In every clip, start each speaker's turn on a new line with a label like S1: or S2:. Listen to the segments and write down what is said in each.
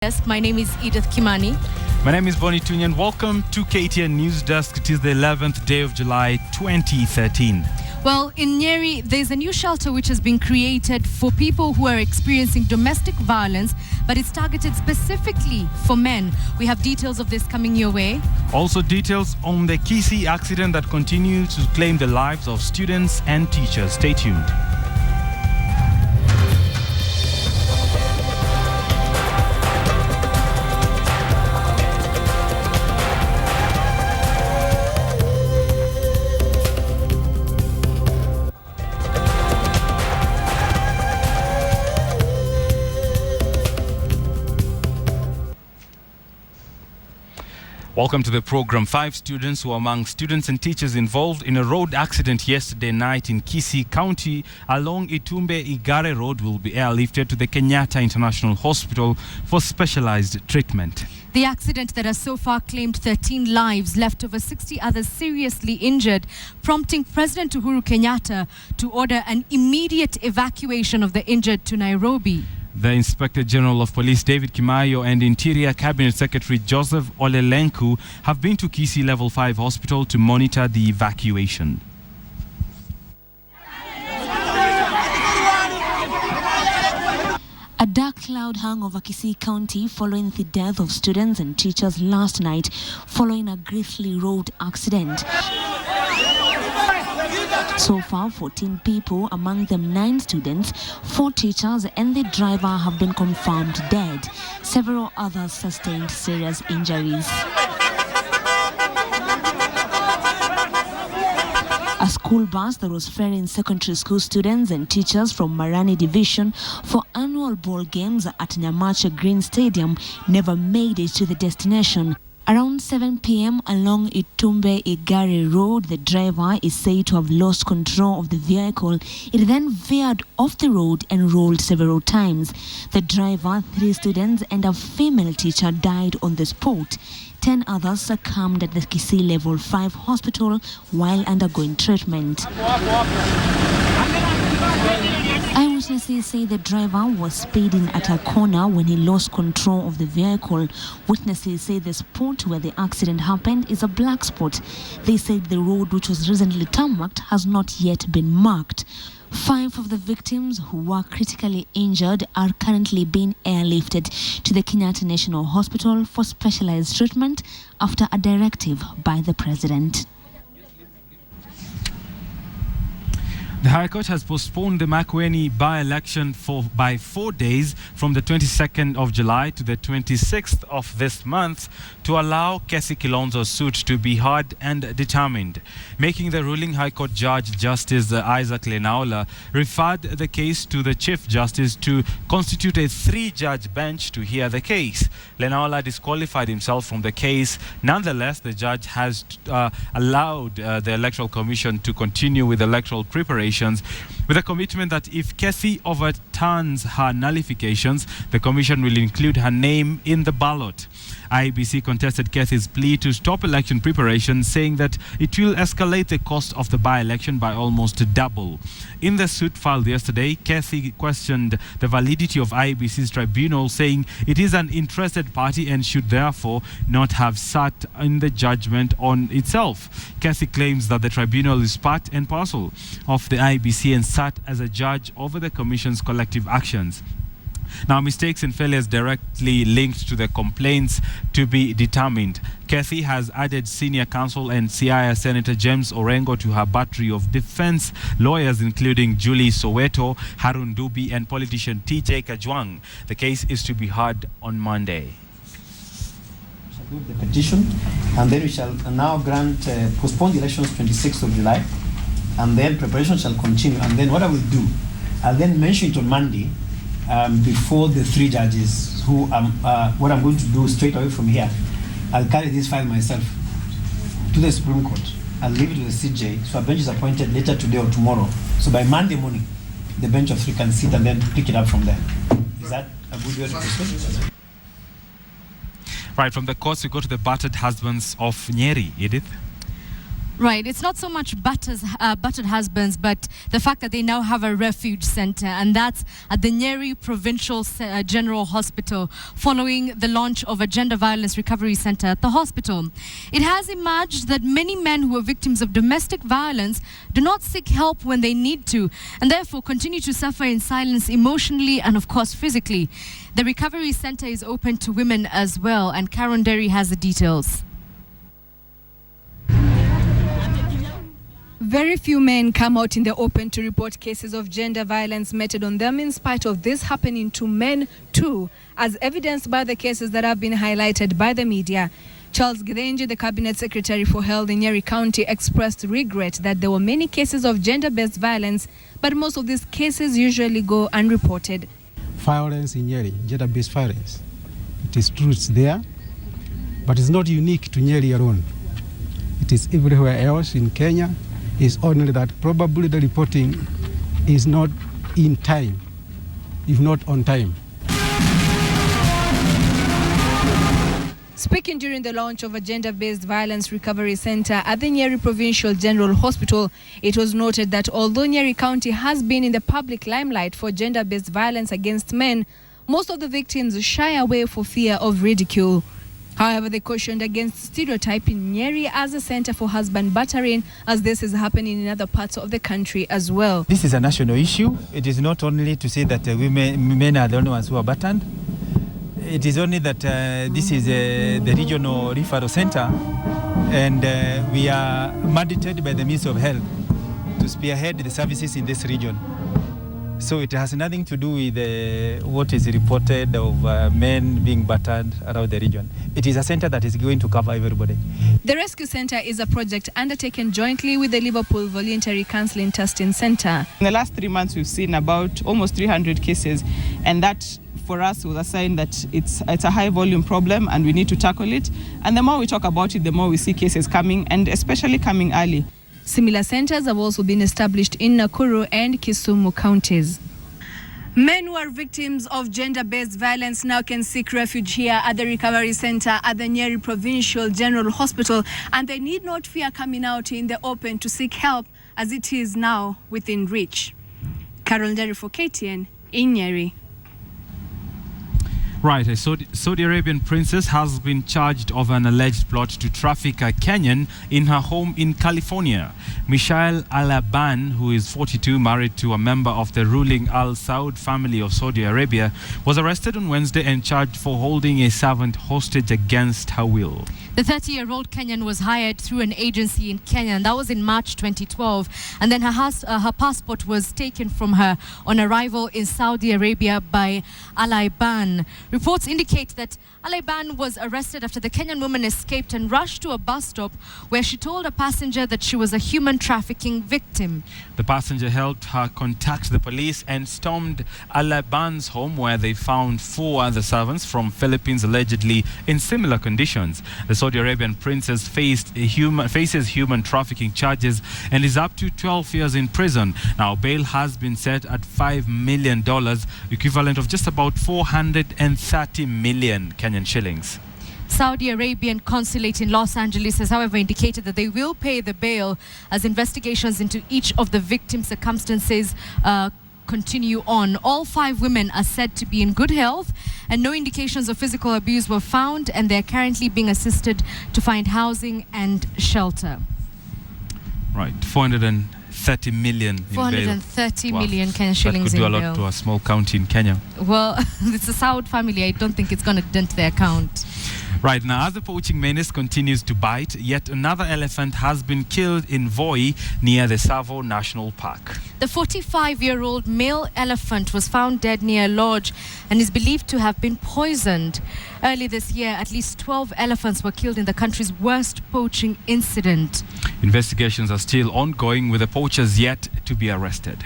S1: Desk. My name is Edith Kimani.
S2: My name is Bonnie Tunyan. Welcome to KTN Newsdesk. It is the 11th day of July 2013.
S1: Well, in Nyeri, there's a new shelter which has been created for people who are experiencing domestic violence, but it's targeted specifically for men. We have details of this coming your way.
S2: Also details on the Kisii accident that continues to claim the lives of students and teachers. Stay tuned. Welcome to the program. 5 students were among students and teachers involved in a road accident yesterday night in Kisii County along Itumbe-Igare Road will be airlifted to the Kenyatta International Hospital for specialized treatment.
S1: The accident that has so far claimed 13 lives left over 60 others seriously injured, prompting President Uhuru Kenyatta to order an immediate evacuation of the injured to Nairobi.
S2: The Inspector General of Police David Kimayo and Interior Cabinet Secretary Joseph Olelenku have been to Kisii Level 5 Hospital to monitor the evacuation.
S3: A dark cloud hung over Kisii County following the death of students and teachers last night following a grisly road accident. So far, 14 people, among them 9 students, 4 teachers and the driver have been confirmed dead. Several others sustained serious injuries. A school bus that was ferrying secondary school students and teachers from Marani Division for annual ball games at Nyamacha Green Stadium never made it to the destination. Around 7 p.m. along Itumbe-Igare Road, the driver is said to have lost control of the vehicle. It then veered off the road and rolled several times. The driver, 3 students and a female teacher died on the spot. 10 others succumbed at the Kisii Level 5 hospital while undergoing treatment. Eyewitnesses say the driver was speeding at a corner when he lost control of the vehicle. Witnesses say the spot where the accident happened is a black spot. They said the road, which was recently tarmacked, has not yet been marked. 5 of the victims who were critically injured are currently being airlifted to the Kenyatta National Hospital for specialized treatment after a directive by the president.
S2: The High Court has postponed the Makueni by-election by 4 days from the 22nd of July to the 26th of this month to allow Kessi Kilonzo's suit to be heard and determined. Making the ruling, High Court Judge Justice Isaac Lenaola referred the case to the Chief Justice to constitute a 3-judge bench to hear the case. Lenaola disqualified himself from the case. Nonetheless, the judge has allowed the Electoral Commission to continue with electoral preparations with a commitment that if Kessi overturns her nullifications, the Commission will include her name in the ballot. IEBC contested Kessi's plea to stop election preparation, saying that it will escalate the cost of the by-election by almost double. In the suit filed yesterday, Kessi questioned the validity of IEBC's tribunal, saying it is an interested party and should therefore not have sat in the judgment on itself. Kessi claims that the tribunal is part and parcel of the IEBC and sat as a judge over the Commission's collective actions. Now, mistakes and failures directly linked to the complaints to be determined. Kessi has added senior counsel and Siaya Senator James Orengo to her battery of defense lawyers, including Julie Soweto, Harun Dubi, and politician TJ Kajwang. The case is to be heard on Monday.
S4: We shall do the petition, and then we shall now postpone the elections 26th of July, and then preparation shall continue. And then what I will do, I'll then mention it on Monday, before the 3 judges who what I'm going to do straight away from here, I'll carry this file myself to the Supreme Court. I'll leave it to the CJ, so a bench is appointed later today or tomorrow. So by Monday morning, the bench of 3 can sit and then pick it up from there. Is that a good way to proceed?
S2: Right, from the courts we go to the battered husbands of Nyeri. Edith?
S1: Right, it's not so much battered husbands, but the fact that they now have a refuge center, and that's at the Nyeri Provincial General Hospital, following the launch of a gender violence recovery center at the hospital. It has emerged that many men who are victims of domestic violence do not seek help when they need to, and therefore continue to suffer in silence emotionally and, of course, physically. The recovery center is open to women as well, and Karen Derry has the details.
S5: Very few men come out in the open to report cases of gender violence meted on them, in spite of this happening to men too, as evidenced by the cases that have been highlighted by the media. Charles Gidenji, the Cabinet Secretary for Health in Nyeri County, expressed regret that there were many cases of gender-based violence, but most of these cases usually go unreported.
S6: Violence in Nyeri, gender-based violence, it is true, it's there, but it's not unique to Nyeri alone. It is everywhere else in Kenya. Is only that probably the reporting is not in time, if not on time.
S5: Speaking during the launch of a gender-based violence recovery center at the Nyeri Provincial General Hospital, it was noted that although Nyeri County has been in the public limelight for gender-based violence against men, most of the victims shy away for fear of ridicule. However, they cautioned against stereotyping Nyeri as a center for husband battering, as this is happening in other parts of the country as well.
S7: This is a national issue. It is not only to say that men are the only ones who are battered. It is only that this is the regional referral center, and we are mandated by the Ministry of Health to spearhead the services in this region. So it has nothing to do with what is reported of men being battered around the region. It is a center that is going to cover everybody.
S5: The Rescue Center is a project undertaken jointly with the Liverpool Voluntary Counselling Testing Center.
S8: In the last 3 months, we've seen about almost 300 cases, and that for us was a sign that it's a high volume problem and we need to tackle it. And the more we talk about it, the more we see cases coming, and especially coming early.
S5: Similar centers have also been established in Nakuru and Kisumu counties. Men who are victims of gender-based violence now can seek refuge here at the recovery center at the Nyeri Provincial General Hospital, and they need not fear coming out in the open to seek help, as it is now within reach. Carol Derry for KTN in Nyeri.
S2: Right, a Saudi Arabian princess has been charged of an alleged plot to traffic a Kenyan in her home in California. Michelle Al-Aban, who is 42, married to a member of the ruling Al Saud family of Saudi Arabia, was arrested on Wednesday and charged for holding a servant hostage against her will.
S1: The 30-year-old Kenyan was hired through an agency in Kenya, and that was in March 2012. And then her passport was taken from her on arrival in Saudi Arabia by Al-Aban. Reports indicate that Al-Aban was arrested after the Kenyan woman escaped and rushed to a bus stop where she told a passenger that she was a human trafficking victim.
S2: The passenger helped her contact the police and stormed Al-Aban's home, where they found 4 other servants from Philippines allegedly in similar conditions. The Saudi Arabian princess faces human trafficking charges and is up to 12 years in prison. Now, bail has been set at $5 million, equivalent of just about 430 million Kenyan shillings.
S1: Saudi Arabian consulate in Los Angeles has, however, indicated that they will pay the bail as investigations into each of the victims' circumstances continue on. All 5 women are said to be in good health, and no indications of physical abuse were found, and they're currently being assisted to find housing and shelter.
S2: Right, 430 million in
S1: 430
S2: bail.
S1: million Kenyan shillings in bail.
S2: That could do a lot to a small county in Kenya.
S1: Well, it's a Saud family. I don't think it's going to dent their account.
S2: Right, now, as the poaching menace continues to bite, yet another elephant has been killed in Voi near the Tsavo National Park.
S1: The 45-year-old male elephant was found dead near a lodge and is believed to have been poisoned. Early this year, at least 12 elephants were killed in the country's worst poaching incident.
S2: Investigations are still ongoing, with the poachers yet to be arrested.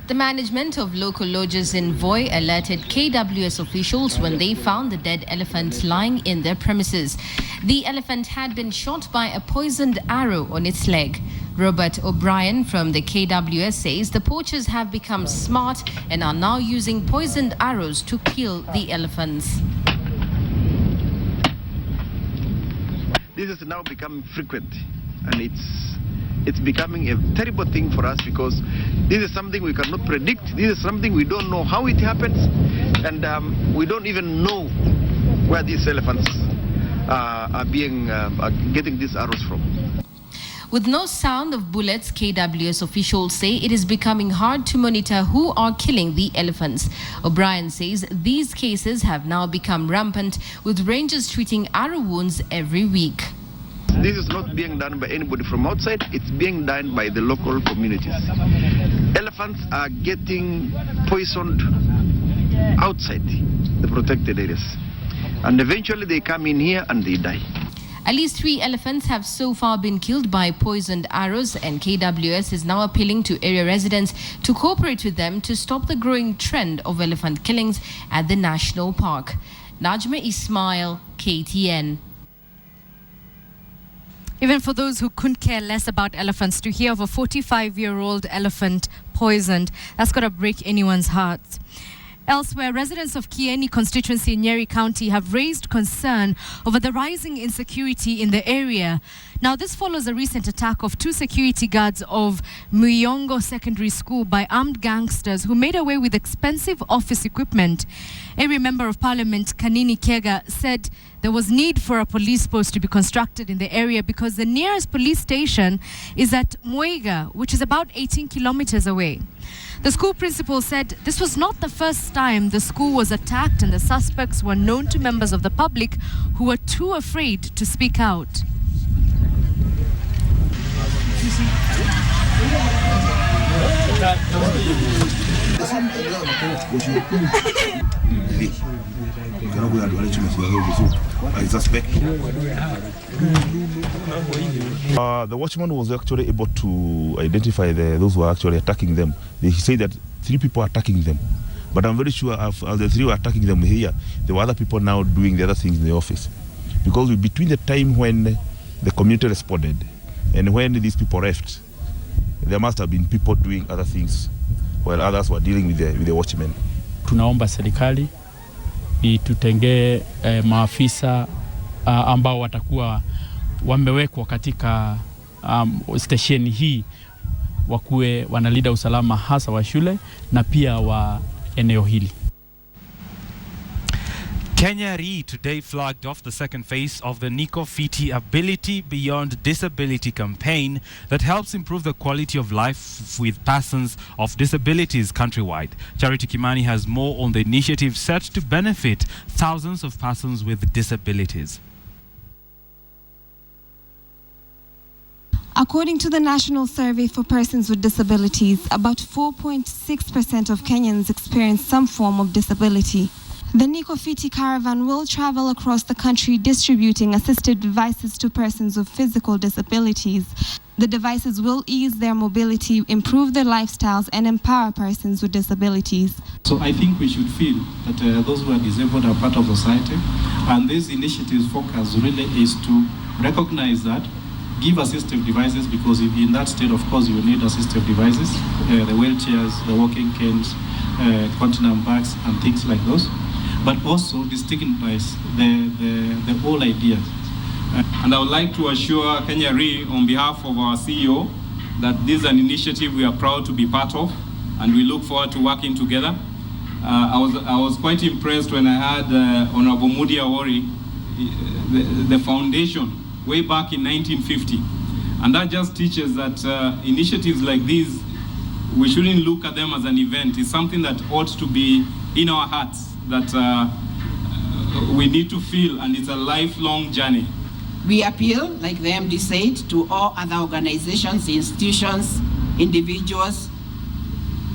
S9: The management of local lodges in Voi alerted KWS officials when they found the dead elephant lying in their premises. The elephant had been shot by a poisoned arrow on its leg. Robert O'Brien from the KWS says the poachers have become smart and are now using poisoned arrows to kill the elephants.
S10: This is now becoming frequent, and it's becoming a terrible thing for us, because this is something we cannot predict. This is something we don't know how it happens, and we don't even know where these elephants are getting these arrows from.
S9: With no sound of bullets, KWS officials say it is becoming hard to monitor who are killing the elephants. O'Brien says these cases have now become rampant, with rangers treating arrow wounds every week.
S10: This is not being done by anybody from outside, it's being done by the local communities. Elephants are getting poisoned outside the protected areas, and eventually they come in here and they die.
S9: At least 3 elephants have so far been killed by poisoned arrows, and KWS is now appealing to area residents to cooperate with them to stop the growing trend of elephant killings at the national park. Najma Ismail, KTN.
S1: Even for those who couldn't care less about elephants, to hear of a 45-year-old elephant poisoned, that's got to break anyone's heart. Elsewhere, residents of Kieni constituency in Nyeri County have raised concern over the rising insecurity in the area. Now, this follows a recent attack of 2 security guards of Muyongo Secondary School by armed gangsters who made away with expensive office equipment. Area Member of Parliament Kanini Kega said there was need for a police post to be constructed in the area because the nearest police station is at Muiga, which is about 18 kilometers away. The school principal said this was not the first time the school was attacked, and the suspects were known to members of the public who were too afraid to speak out.
S11: The watchman was actually able to identify those who were actually attacking them. They say that 3 people are attacking them. But I'm very sure as the 3 were attacking them here, there were other people now doing the other things in the office. Because between the time when the community responded and when these people left, there must have been people doing other things while others were dealing with the watchmen.
S12: Tunaomba serikali itutengee maafisa ambao watakuwa wamewekwa katika stesheni hii, wakuwe wanalinda usalama hasa wa shule na pia wa eneo hili.
S2: Kenya Re today flagged off the second phase of the Nico Fiti Ability Beyond Disability campaign that helps improve the quality of life with persons of disabilities countrywide. Charity Kimani has more on the initiative set to benefit thousands of persons with disabilities.
S13: According to the National Survey for Persons with Disabilities, about 4.6% of Kenyans experience some form of disability. The Nico Fiti caravan will travel across the country distributing assistive devices to persons with physical disabilities. The devices will ease their mobility, improve their lifestyles, and empower persons with disabilities.
S14: So I think we should feel that those who are disabled are part of society, and this initiative's focus really is to recognize that, give assistive devices, because if in that state, of course, you need assistive devices, the wheelchairs, the walking canes, continent bags, and things like those. But also destigmatize the whole idea.
S15: And I would like to assure Kenya Re on behalf of our CEO that this is an initiative we are proud to be part of, and we look forward to working together. I was quite impressed when I heard Honorable Mudi Awori, the foundation way back in 1950. And that just teaches that initiatives like these, we shouldn't look at them as an event. It's something that ought to be in our hearts, that we need to feel, and it's a lifelong journey.
S16: We appeal, like the MD said, to all other organizations, institutions, individuals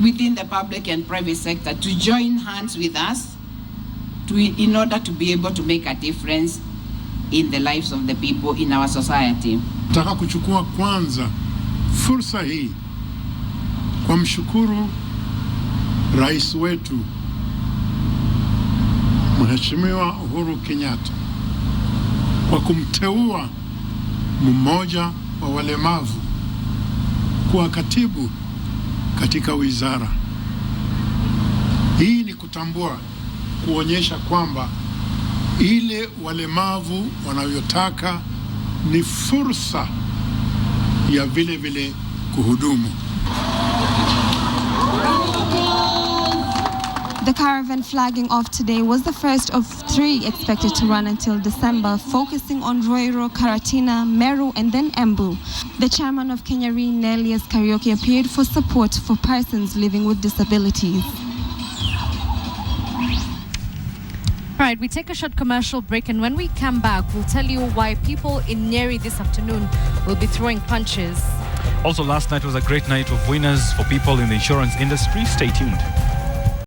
S16: within the public and private sector to join hands with us in order to be able to make a difference in the lives of the people in our society.
S17: Nataka kuchukua kwanza fursa hii kwa mshukuru Rais wetu Mheshimiwa Uhuru Kenyatta kwa kumteua mmoja wa walemavu kuwa katibu katika wizara. Hii ni kutambua, kuonyesha kwamba ile walemavu wanayotaka ni fursa ya vile vile kuhudumu.
S13: The caravan flagging off today was the first of 3 expected to run until December, focusing on Roiro, Karatina, Meru, and then Embu. The chairman of Kenya Re, Nelius Karaoke, appeared for support for persons living with disabilities.
S1: All right, we take a short commercial break, and when we come back, we'll tell you why people in Nyeri this afternoon will be throwing punches.
S2: Also, last night was a great night of winners for people in the insurance industry. Stay tuned.